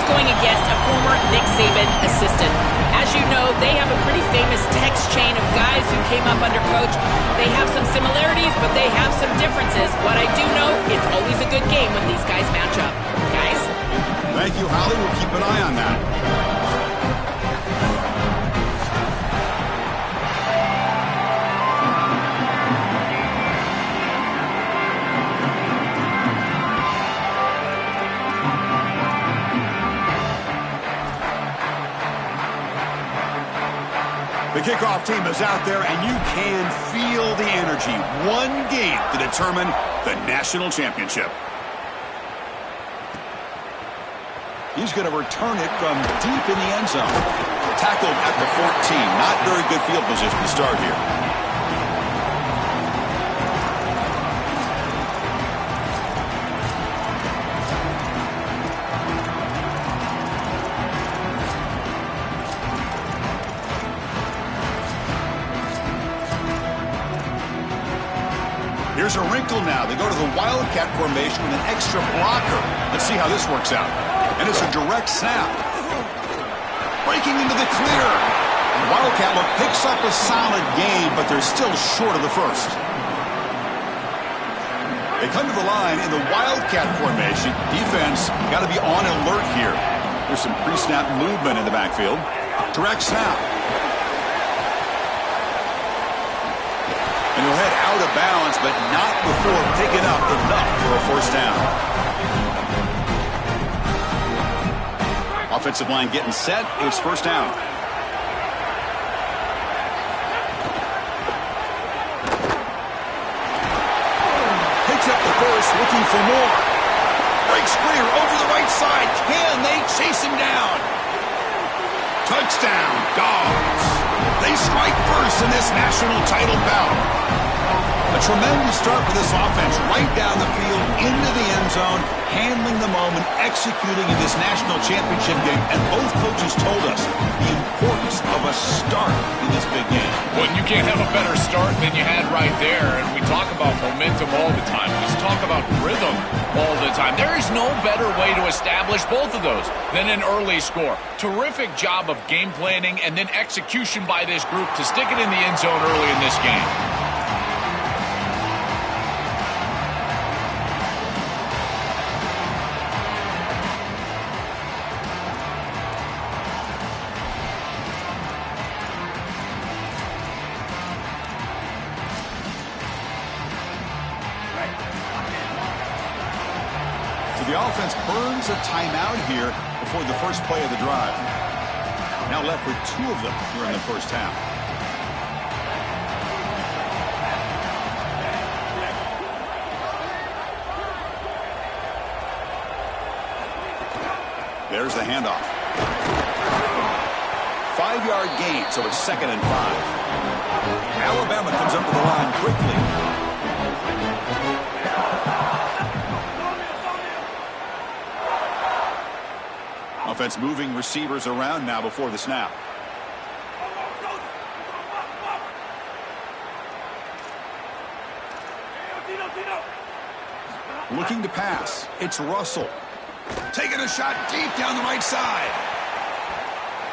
going against a former Nick Saban assistant. As you know, they have a pretty famous text chain of guys who came up under coach. They have some similarities, but they have some differences. What I do know, it's always a good game when these guys match up. Guys? Thank you, Holly. We'll keep an eye on that. The kickoff team is out there, and you can feel the energy. One game to determine the national championship. He's going to return it from deep in the end zone. Tackled at the 14. Not very good field position to start here. Here's a wrinkle now. They go to the Wildcat formation with an extra blocker. Let's see how this works out. And it's a direct snap. Breaking into the clear. Wildcat look picks up a solid gain, but they're still short of the first. They come to the line in the Wildcat formation. Defense got to be on alert here. There's some pre-snap movement in the backfield. Direct snap. And he'll head out of bounds, but not before picking up enough for a first down. Offensive line getting set. It's first down. Picks up the first, looking for more. Breaks clear over the right side. Can they chase him down? Touchdown, Dogs. They strike first in this national title bout. A tremendous start for this offense, right down the field, into the end zone, handling the moment, executing in this national championship game. And both coaches told us the importance of a start in this big game. Well, you can't have a better start than you had right there. And we talk about momentum all the time. We talk about rhythm all the time. There is no better way to establish both of those than an early score. Terrific job of game planning and then execution by this group to stick it in the end zone early in this game. The offense burns a timeout here before the first play of the drive. Now left with two of them here in the first half. There's the handoff. 5-yard gain, so it's 2nd and 5. Alabama comes up to the line quickly. Offense moving receivers around now before the snap. Looking to pass. It's Russell. Taking a shot deep down the right side.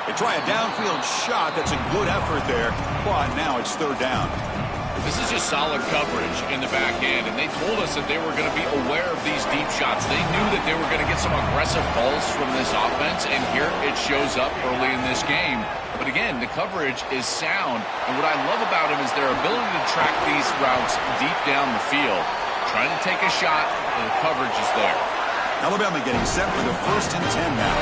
They try a downfield shot. That's a good effort there. But now it's 3rd down. This is just solid coverage in the back end, and they told us that they were going to be aware of these deep shots. They knew that they were going to get some aggressive balls from this offense, and here it shows up early in this game. But again, the coverage is sound, and what I love about them is their ability to track these routes deep down the field. Trying to take a shot, and the coverage is there. Alabama getting set for the 1st and 10 now.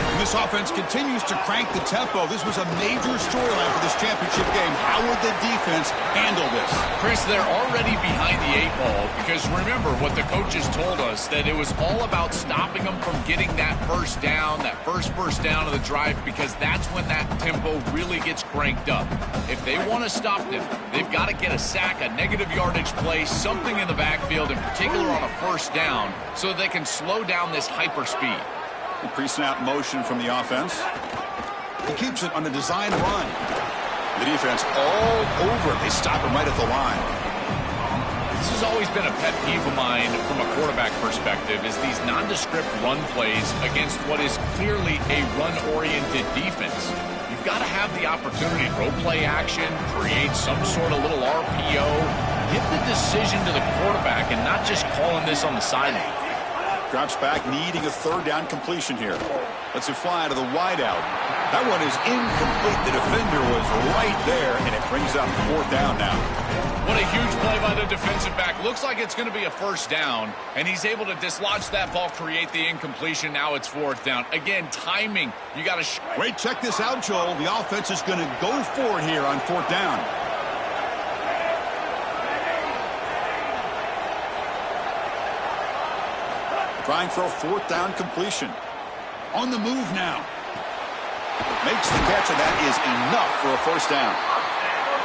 And this offense continues to crank the tempo. This was a major storyline for this championship game. How would the defense handle this? Chris, they're already behind the 8 ball because remember what the coaches told us, that it was all about stopping them from getting that first down, that first down of the drive, because that's when that tempo really gets cranked up. If they want to stop them, they've got to get a sack, a negative yardage play, something in the backfield, in particular on a 1st down, so that they can slow down this hyper speed. Pre-snap motion from the offense. He keeps it on the design run. The defense all over it. They stop him right at the line. This has always been a pet peeve of mine from a quarterback perspective, is these nondescript run plays against what is clearly a run-oriented defense. You've got to have the opportunity to throw play action, create some sort of little RPO, give the decision to the quarterback and not just calling this on the sideline. Drops back, needing a third down completion here. Lets it fly to the wideout. That one is incomplete. The defender was right there, and it brings up fourth down now. What a huge play by the defensive back. Looks like it's going to be a first down, and he's able to dislodge that ball, create the incompletion. Now it's fourth down. Again, timing. You got to... Wait, check this out, Joel. The offense is going to go for it here on fourth down. Trying for a fourth down completion. On the move now. Makes the catch, and that is enough for a first down.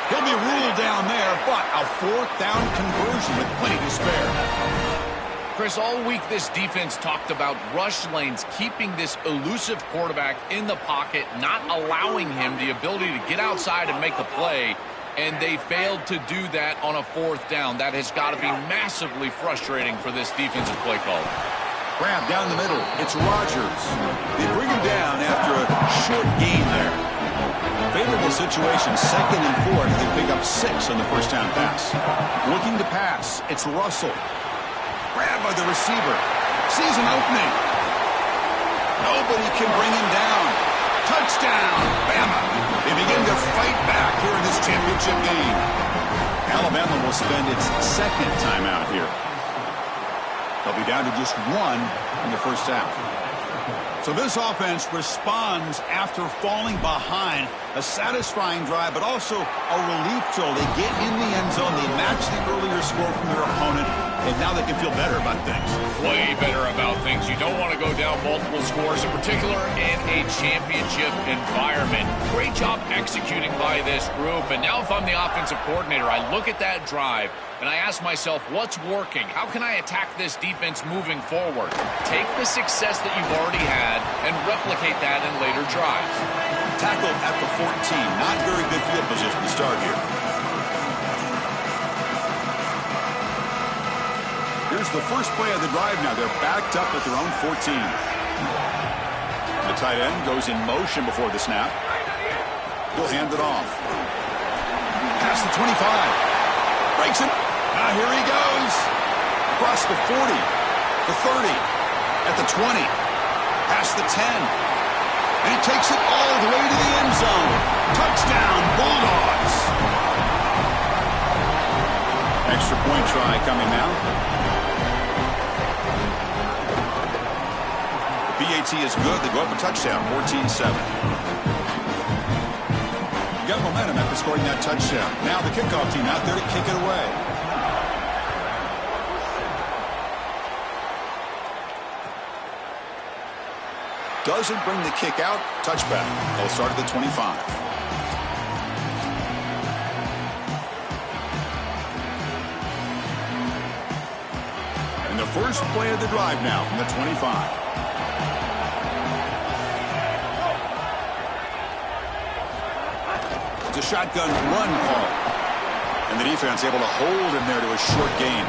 He'll be ruled down there, but a fourth down conversion with plenty to spare. Chris, all week this defense talked about rush lanes, keeping this elusive quarterback in the pocket, not allowing him the ability to get outside and make a play, and they failed to do that on a fourth down. That has got to be massively frustrating for this defensive play call. Grab down the middle. It's Rodgers. They bring him down after a short gain there. Favorable situation, 2nd and 4. They pick up 6 on the first down pass. Looking to pass. It's Russell. Grab by the receiver. Sees an opening. Nobody can bring him down. Touchdown, Bama. They begin to fight back here in this championship game. Alabama will spend its 2nd timeout here. They'll be down to just 1 in the first half. So this offense responds after falling behind. A satisfying drive, but also a relief tool. They get in the end zone. They match the earlier score from their opponent, and now they can feel better about things. Way better about things. You don't want to go down multiple scores, in particular in a championship environment. Great job executing by this group. And now if I'm the offensive coordinator, I look at that drive, and I ask myself, what's working? How can I attack this defense moving forward? Take the success that you've already had and replicate that in later drives. Tackled at the 14. Not very good field position to start here. Here's the first play of the drive now. They're backed up at their own 14. The tight end goes in motion before the snap. He'll hand it off. Past the 25. Breaks it. Now here he goes. Across the 40. The 30. At the 20. Past the 10. And he takes it all the way to the end zone. Touchdown, Bulldogs. Extra point try coming now. The PAT is good. They go up a touchdown, 14-7. You got momentum after scoring that touchdown. Now the kickoff team out there to kick it away. Doesn't bring the kick out. Touchback. They'll start at the 25. And the first play of the drive now from the 25. It's a shotgun run call. And the defense able to hold him there to a short gain.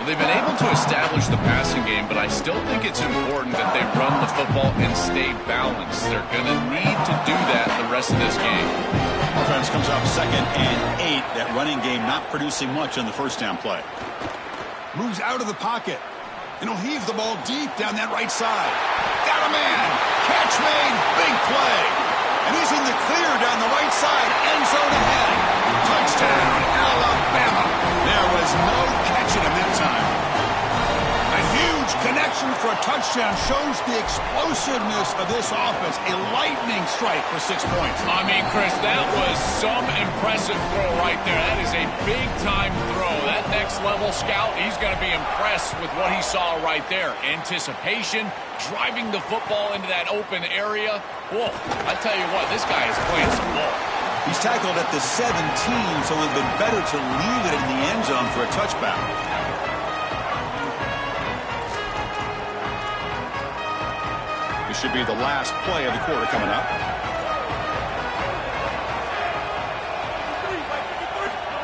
They've been able to establish the passing game, but I still think it's important that they run the football and stay balanced. They're going to need to do that the rest of this game. Offense comes up 2nd and 8. That running game not producing much on the first down play. Moves out of the pocket. And he'll heave the ball deep down that right side. Got a man. Catch made. Big play. And he's in the clear down the right side. End zone ahead. Touchdown, Alabama. There was no catching him that time. A huge connection for a touchdown shows the explosiveness of this offense. A lightning strike for 6 points. I mean, Chris, that was some impressive throw right there. That is a big-time throw. That next-level scout, he's going to be impressed with what he saw right there. Anticipation, driving the football into that open area. Whoa, I tell you what, this guy is playing some ball. He's tackled at the 17, so it would have been better to leave it in the end zone for a touchback. This should be the last play of the quarter coming up.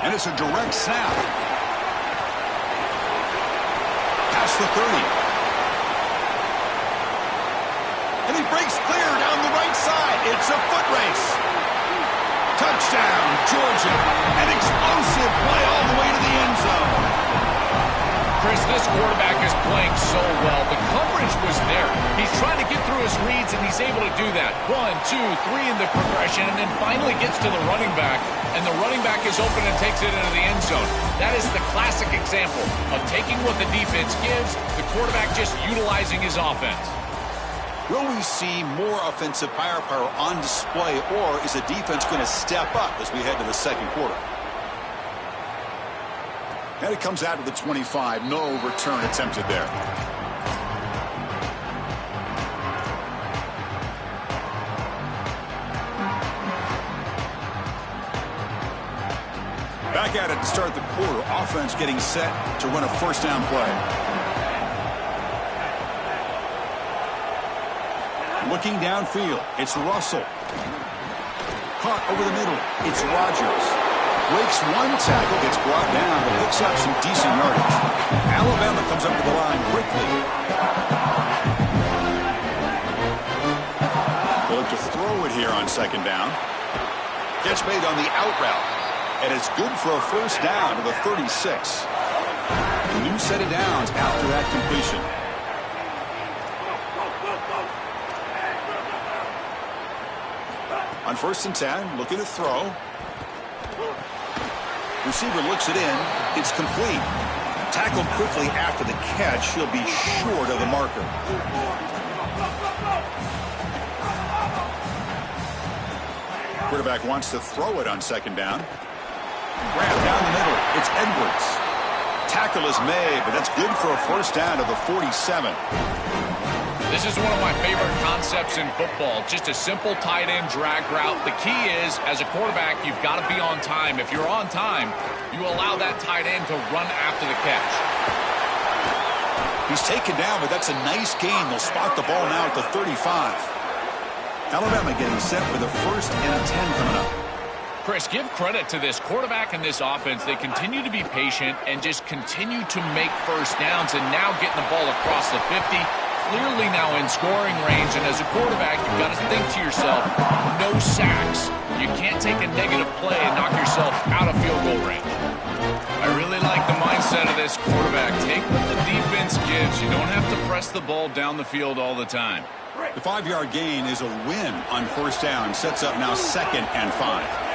And it's a direct snap. past the 30. And he breaks clear down the right side. It's a foot race. Touchdown, Georgia. An explosive play all the way to the end zone. Chris, this quarterback is playing so well. The coverage was there. He's trying to get through his reads, and he's able to do that. 1, 2, 3 in the progression, and then finally gets to the running back, and the running back is open and takes it into the end zone. That is the classic example of taking what the defense gives, the quarterback just utilizing his offense. Will we see more offensive firepower on display, or is the defense going to step up as we head to the second quarter? And it comes out to the 25. No return attempted there. Back at it to start the quarter. Offense getting set to run a first down play. Looking downfield, it's Russell. Caught over the middle, it's Rodgers. Breaks one tackle, gets brought down, but picks up some decent yardage. Alabama comes up to the line quickly. They look to throw it here on second down. Catch made on the out route. And it's good for a first down to the 36. A new set of downs after that completion. On 1st and 10, looking to throw. Receiver looks it in. It's complete. Tackled quickly after the catch. He'll be short of the marker. Quarterback wants to throw it on second down. Grab down the middle. It's Edwards. Tackle is made, but that's good for a first down to the 47. This is one of my favorite concepts in football. Just a simple tight end drag route. The key is, as a quarterback, you've got to be on time. If you're on time, you allow that tight end to run after the catch. He's taken down, but that's a nice gain. They'll spot the ball now at the 35. Alabama getting set with a 1st and 10 coming up. Chris, give credit to this quarterback and this offense. They continue to be patient and just continue to make first downs, and now getting the ball across the 50. Clearly now in scoring range, and as a quarterback, you've got to think to yourself, no sacks. You can't take a negative play and knock yourself out of field goal range. I really like the mindset of this quarterback. Take what the defense gives. You don't have to press the ball down the field all the time. The 5-yard gain is a win on first down. Sets up now 2nd and 5.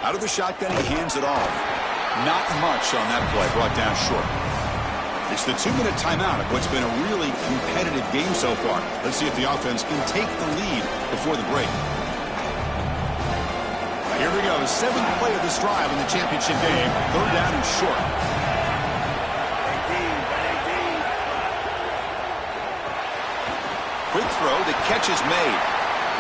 Out of the shotgun, he hands it off. Not much on that play, brought down short. It's the 2-minute timeout of what's been a really competitive game so far. Let's see if the offense can take the lead before the break. Here we go, 7th play of this drive in the championship game. 3rd down and short. Quick throw, the catch is made.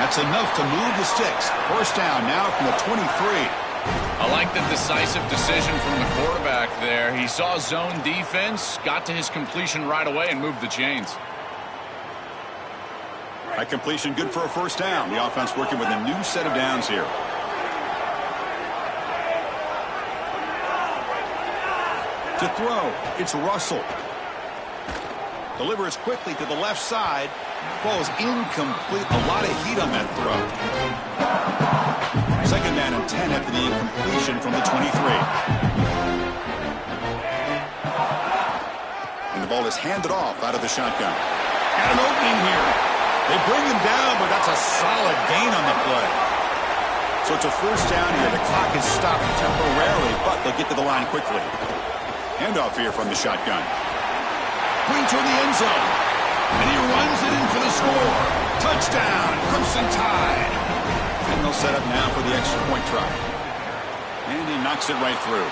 That's enough to move the sticks. First down now from the 23. I like the decisive decision from the quarterback there. He saw zone defense, got to his completion right away, and moved the chains. That completion good for a first down. The offense working with a new set of downs here. To throw, it's Russell. Delivers quickly to the left side. Ball is incomplete. A lot of heat on that throw. 2nd down and 10 after the incompletion from the 23. And the ball is handed off out of the shotgun. Got an opening here. They bring him down, but that's a solid gain on the play. So it's a first down here. The clock is stopped temporarily, but they'll get to the line quickly. Handoff here from the shotgun. Going toward the end zone. And he runs it in for the score. Touchdown, Crimson Tide. And they'll set up now for the extra point try. And he knocks it right through.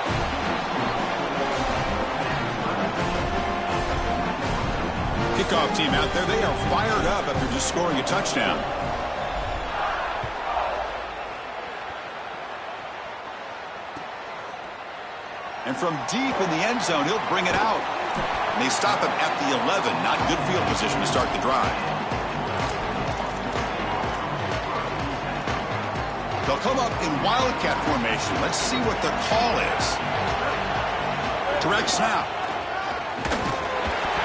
Kickoff team out there. They are fired up after just scoring a touchdown. And from deep in the end zone, he'll bring it out. And they stop him at the 11. Not good field position to start the drive. They'll come up in wildcat formation. Let's see what the call is. Direct snap.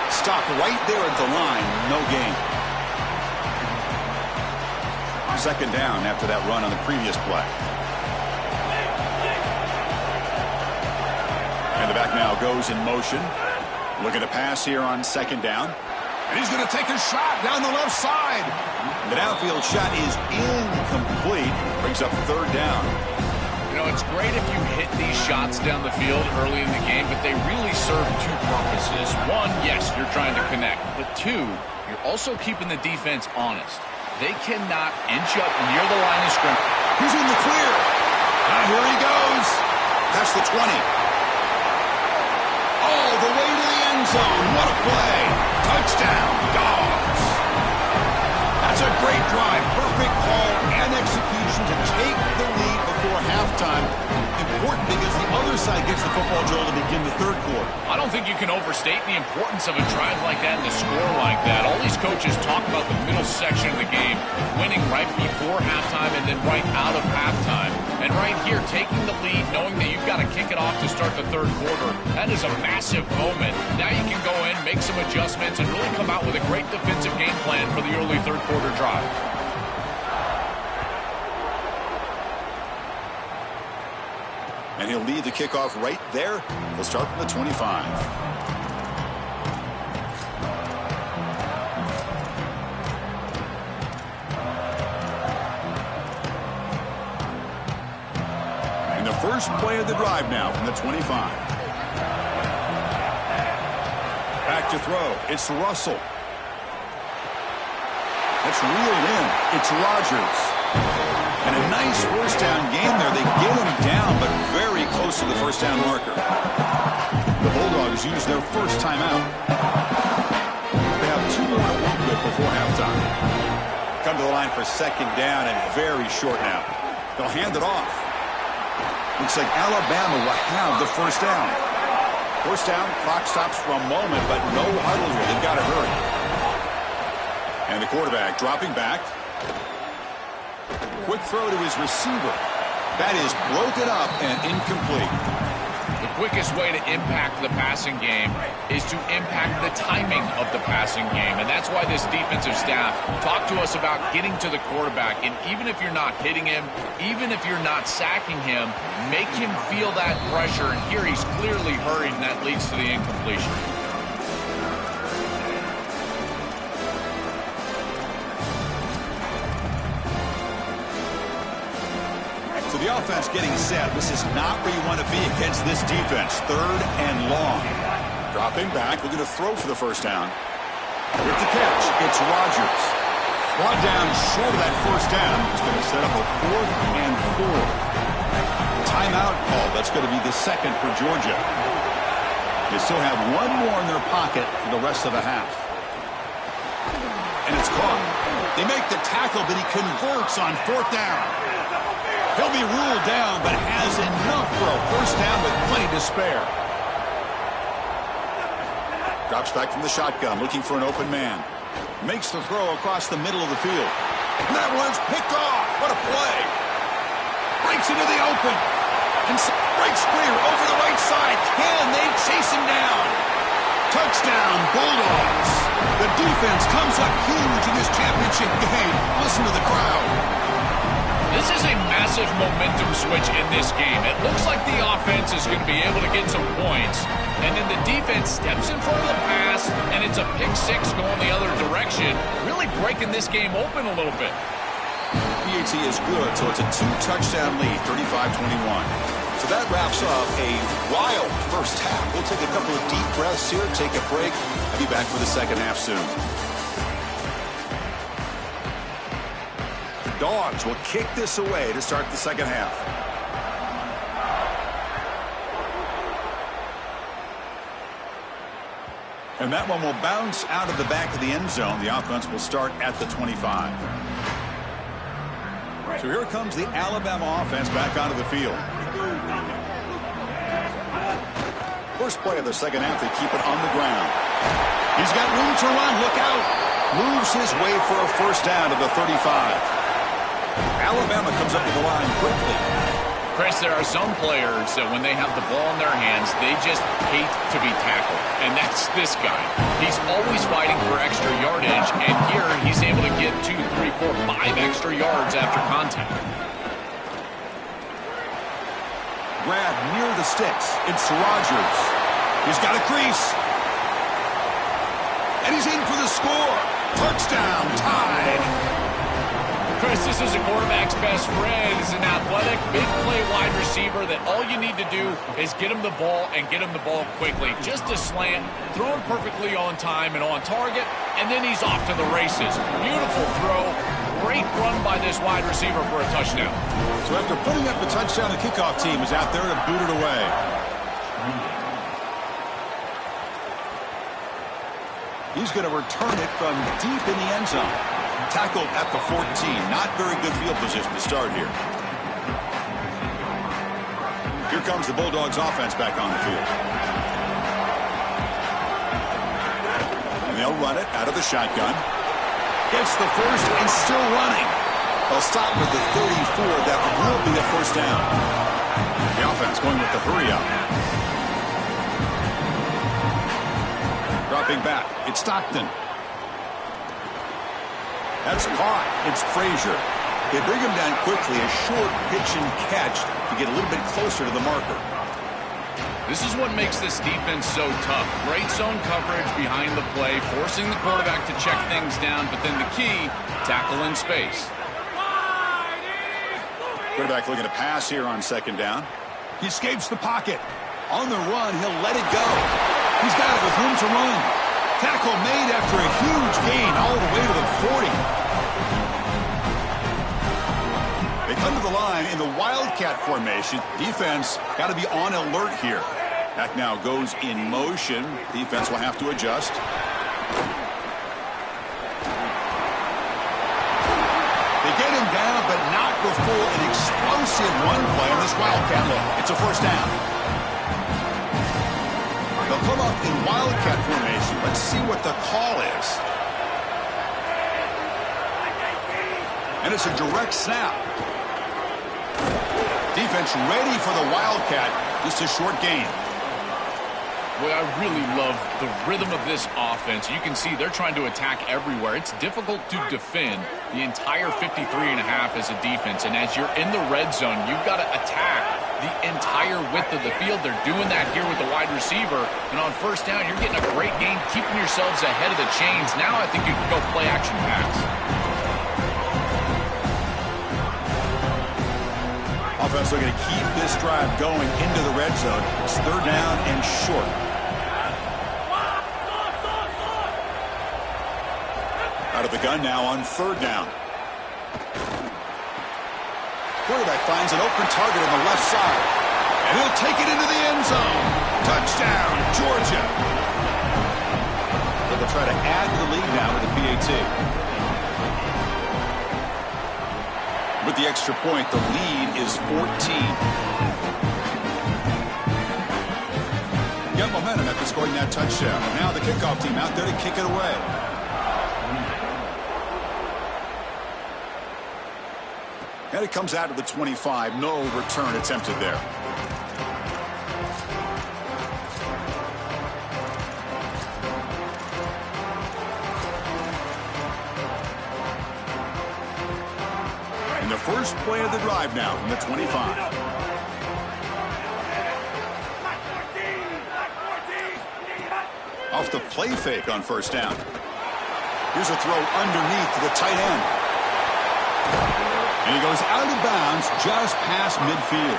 Stopped right there at the line. No gain. Second down after that run on the previous play. And the back now goes in motion. Looking to pass here on second down. And he's going to take a shot down the left side. The downfield shot is incomplete. Brings up third down. You know, it's great if you hit these shots down the field early in the game, but they really serve two purposes. One, yes, you're trying to connect. But two, you're also keeping the defense honest. They cannot inch up near the line of scrimmage. He's in the clear. And here he goes. That's the 20. All the way to the end zone. What a play. Touchdown, Dogs. That's a great drive. Perfect call and execution to take the lead before halftime. Important because the other side gets the football, Joel, to begin the third quarter. I don't think you can overstate the importance of a drive like that and a score like that. All these coaches talk about the middle section of the game, winning right before halftime and then right out of halftime. And right here, taking the lead, knowing that you've got to kick it off to start the third quarter, that is a massive moment. Now you can go in, make some adjustments, and really come out with a great defensive game plan for the early third quarter drive. And he'll lead the kickoff right there. He'll start from the 25. And the first play of the drive now from the 25. Back to throw. It's Russell. Let's reel in. It's Rodgers. And a nice first down game there. They get him down, but very close to the first down marker. The Bulldogs use their first timeout. They have 2 more to work with before halftime. Come to the line for second down and very short now. They'll hand it off. Looks like Alabama will have the first down. First down, clock stops for a moment, but no huddle here. They've got to hurry. And the quarterback dropping back. Quick throw to his receiver. That is broken up and incomplete. The quickest way to impact the passing game is to impact the timing of the passing game. And that's why this defensive staff talk to us about getting to the quarterback. And even if you're not hitting him, even if you're not sacking him, make him feel that pressure. And here he's clearly hurried, and that leads to the incompletion. So the offense getting set. This is not where you want to be against this defense. Third and long. Dropping back, looking to throw for the first down. With the catch, it's Rodgers. Brought down short of that first down. It's going to set up a 4th and 4. Timeout call. That's going to be the second for Georgia. They still have 1 more in their pocket for the rest of the half. And it's caught. They make the tackle, but he converts on 4th down. He'll be ruled down, but has enough for a first down with plenty to spare. Drops back from the shotgun, looking for an open man. Makes the throw across the middle of the field. And that one's picked off. What a play. Breaks into the open. And breaks clear over the right side. Can they chase him down? Touchdown, Bulldogs. The defense comes up huge in this championship game. Listen to the crowd. This is a massive momentum switch in this game. It looks like the offense is going to be able to get some points, and then the defense steps in front of the pass, and it's a pick 6 going the other direction, really breaking this game open a little bit. PAT is good, so it's a 2-touchdown lead, 35-21. So that wraps up a wild first half. We'll take a couple of deep breaths here, take a break. I'll be back for the second half soon. Dogs will kick this away to start the second half. And that one will bounce out of the back of the end zone. The offense will start at the 25. So here comes the Alabama offense back onto the field. First play of the second half, they keep it on the ground. He's got room to run. Look out. Moves his way for a first down to the 35. Alabama comes up to the line quickly. Chris, there are some players that when they have the ball in their hands, they just hate to be tackled. And that's this guy. He's always fighting for extra yardage, and here he's able to get 2, 3, 4, 5 extra yards after contact. Grab near the sticks. It's Rodgers. He's got a crease. And he's in for the score. Touchdown, tied. Chris, this is a quarterback's best friend. He's an athletic, big play wide receiver that all you need to do is get him the ball and get him the ball quickly. Just a slant, throw him perfectly on time and on target, and then he's off to the races. Beautiful throw. Great run by this wide receiver for a touchdown. So after putting up the touchdown, the kickoff team is out there to boot it away. He's going to return it from deep in the end zone. Tackled at the 14. Not very good field position to start here. Here comes the Bulldogs offense back on the field. And they'll run it out of the shotgun. Gets the first and still running. They'll stop with the 34. That will be a first down. The offense going with the hurry up. Dropping back. It's Stockton. That's caught. It's Frazier. They bring him down quickly. A short pitch and catch to get a little bit closer to the marker. This is what makes this defense so tough. Great zone coverage behind the play, forcing the quarterback to check things down, but then the key, tackle in space. Quarterback looking to pass here on second down. He escapes the pocket. On the run, he'll let it go. He's got it with room to run. Tackle made after a huge gain all the way to the 40. They come to the line in the Wildcat formation. Defense got to be on alert here. That now goes in motion. Defense will have to adjust. They get him down, but not before an explosive run play on this Wildcat look. It's a first down. They'll come up in Wildcat formation. Let's see what the call is. And it's a direct snap. Defense ready for the Wildcat. Just a short gain. Boy, I really love the rhythm of this offense. You can see they're trying to attack everywhere. It's difficult to defend the entire 53.5 as a defense. And as you're in the red zone, you've got to attack the entire width of the field. They're doing that here with the wide receiver. And on first down, you're getting a great gain, keeping yourselves ahead of the chains. Now I think you can go play action pass. Offense looking to keep this drive going into the red zone. It's third down and short. Out of the gun now on third down. Quarterback finds an open target on the left side. And he'll take it into the end zone. Touchdown, Georgia. So they'll try to add to the lead now with the PAT. With the extra point, the lead is 14. Got momentum after scoring that touchdown. And now the kickoff team out there to kick it away. And it comes out of the 25. No return attempted there. And the first play of the drive now from the 25. Off the play fake on first down. Here's a throw underneath to the tight end. And he goes out of bounds just past midfield.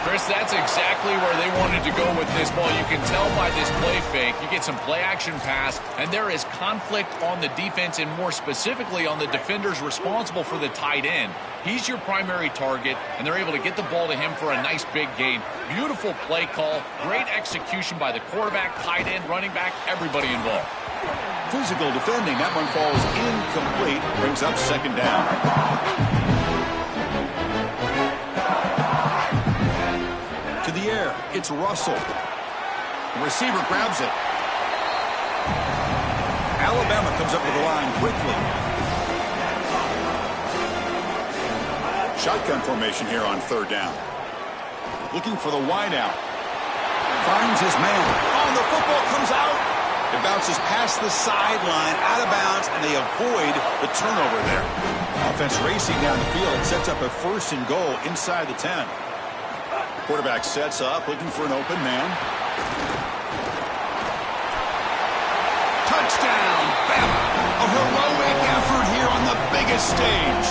Chris, that's exactly where they wanted to go with this ball. You can tell by this play fake. You get some play action pass, and there is conflict on the defense and more specifically on the defenders responsible for the tight end. He's your primary target, and they're able to get the ball to him for a nice big gain. Beautiful play call. Great execution by the quarterback, tight end, running back, everybody involved. Physical defending. That one falls incomplete. Brings up second down. To the air. It's Russell. The receiver grabs it. Alabama comes up with the line quickly. Shotgun formation here on third down. Looking for the wideout. Finds his man. Oh, the football comes out. It bounces past the sideline, out of bounds, and they avoid the turnover there. Offense racing down the field. It sets up a 1st and goal inside the 10. Quarterback sets up, looking for an open man. Touchdown, Bama. A heroic effort here on the biggest stage.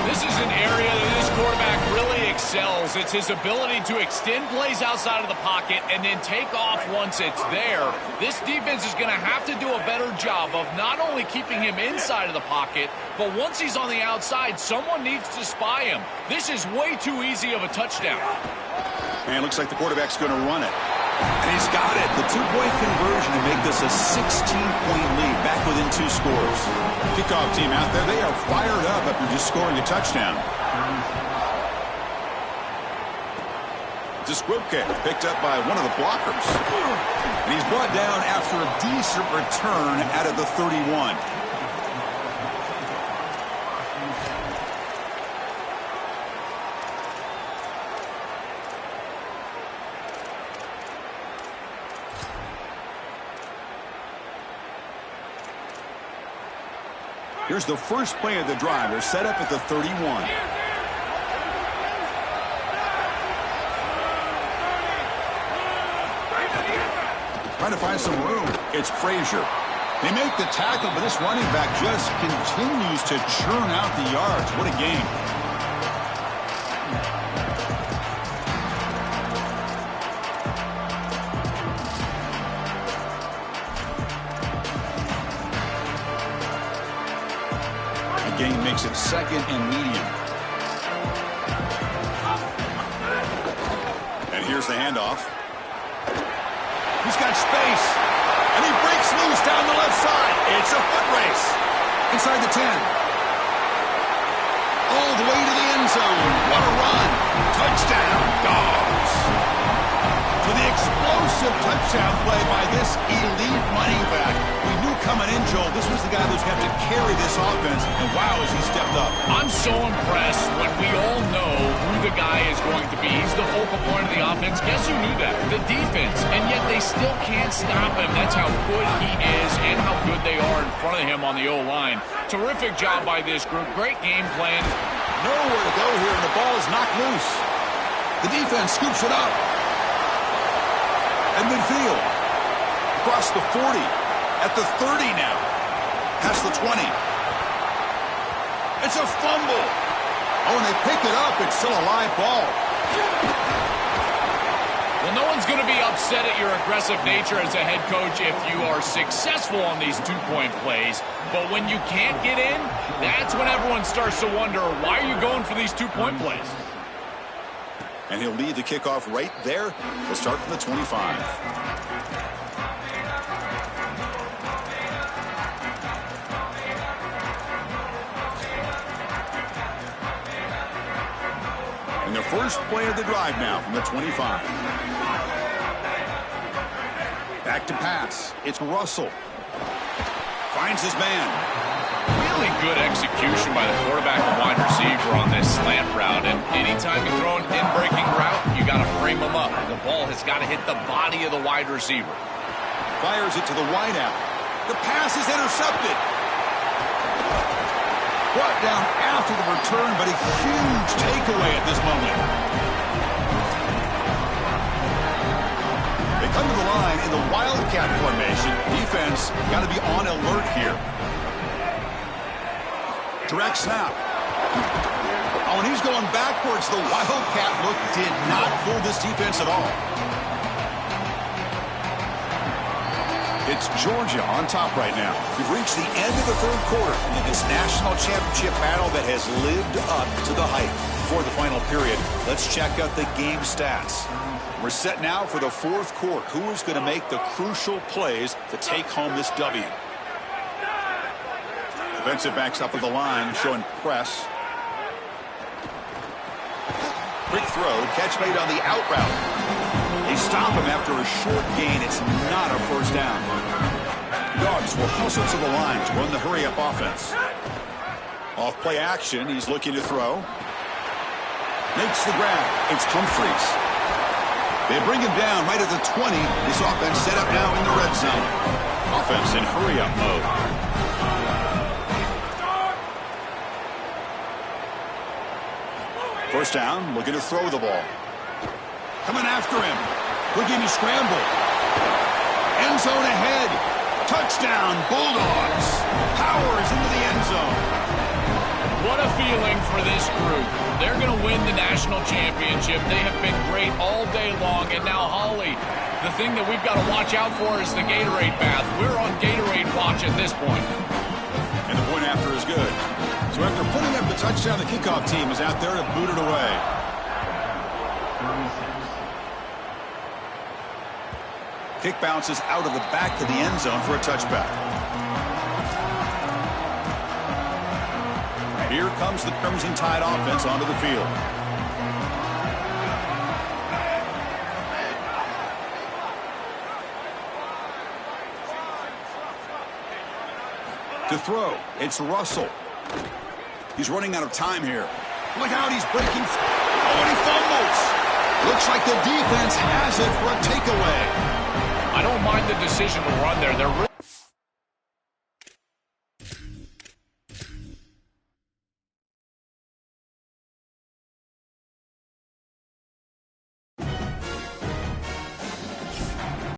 This is an area that this quarterback really excels. It's his ability to extend plays outside of the pocket and then take off once it's there. This defense is going to have to do a better job of not only keeping him inside of the pocket, but once he's on the outside, someone needs to spy him. This is way too easy of a touchdown. And it looks like the quarterback's going to run it. And he's got it. The 2-point conversion to make this a 16-point lead, back within 2 scores. Kickoff team out there, they are fired up after just scoring a touchdown. Disquipke picked up by one of the blockers. And he's brought down after a decent return out of the 31. Here's the first play of the drive. They're set up at the 31. Trying to find some room. It's Frazier. They make the tackle, but this running back just continues to churn out the yards. What a game. Gain makes it 2nd and medium. And here's the handoff. He's got space. And he breaks loose down the left side. It's a foot race. Inside the 10. All the way to the end zone. What a run. Touchdown, Dogs. To the explosive touchdown play by this elite running back. We knew coming in, Joel, this was the guy who's got to carry this offense, and wow, has he stepped up. I'm so impressed when we all know who the guy is going to be. He's the focal point of the offense. Guess who knew that? The defense. And yet they still can't stop him. That's how good he is and how good they are in front of him on the O-line. Terrific job by this group. Great game plan. Nowhere to go here, and the ball is knocked loose. The defense scoops it up. At midfield. Across the 40. At the 30 now. Past the 20. It's a fumble. Oh, and they pick it up. It's still a live ball. Well, no one's going to be upset at your aggressive nature as a head coach if you are successful on these 2-point plays. But when you can't get in, that's when everyone starts to wonder, why are you going for these 2-point plays? And he'll lead the kickoff right there. He'll start from the 25. And the first play of the drive now from the 25. Back to pass. It's Russell. Finds his man. Really good execution by the quarterback and wide receiver on this slant route. And anytime you throw an in-breaking route, you got to frame them up. The ball has got to hit the body of the wide receiver. Fires it to the wideout. The pass is intercepted. Brought down after the return, but a huge takeaway at this moment. They come to the line in the Wildcat formation. Defense got to be on alert here. Direct snap. Oh, and he's going backwards. The Wildcat look did not fool this defense at all. It's Georgia on top right now. We've reached the end of the third quarter in this national championship battle that has lived up to the hype. Before the final period, let's check out the game stats. We're set now for the fourth quarter. Who is going to make the crucial plays to take home this W? Defensive backs up at the line, showing press. Quick throw, catch made on the out route. They stop him after a short gain. It's not a first down. Dogs will hustle to the line to run the hurry-up offense. Off play action, he's looking to throw. Makes the grab. It's Humphries. They bring him down right at the 20. This offense set up now in the red zone. Offense in hurry-up mode. First down, looking to throw the ball. Coming after him. Looking to scramble. End zone ahead. Touchdown, Bulldogs. Powers into the end zone. What a feeling for this group. They're going to win the national championship. They have been great all day long. And now, Holly, the thing that we've got to watch out for is the Gatorade bath. We're on Gatorade watch at this point. And the point after is good. So after putting up the touchdown, the kickoff team is out there to boot it away. Kick bounces out of the back to the end zone for a touchback. Here comes the Crimson Tide offense onto the field. To throw, it's Russell. He's running out of time here. Look out, he's breaking. Oh, and he fumbles. Looks like the defense has it for a takeaway. I don't mind the decision to run there. They're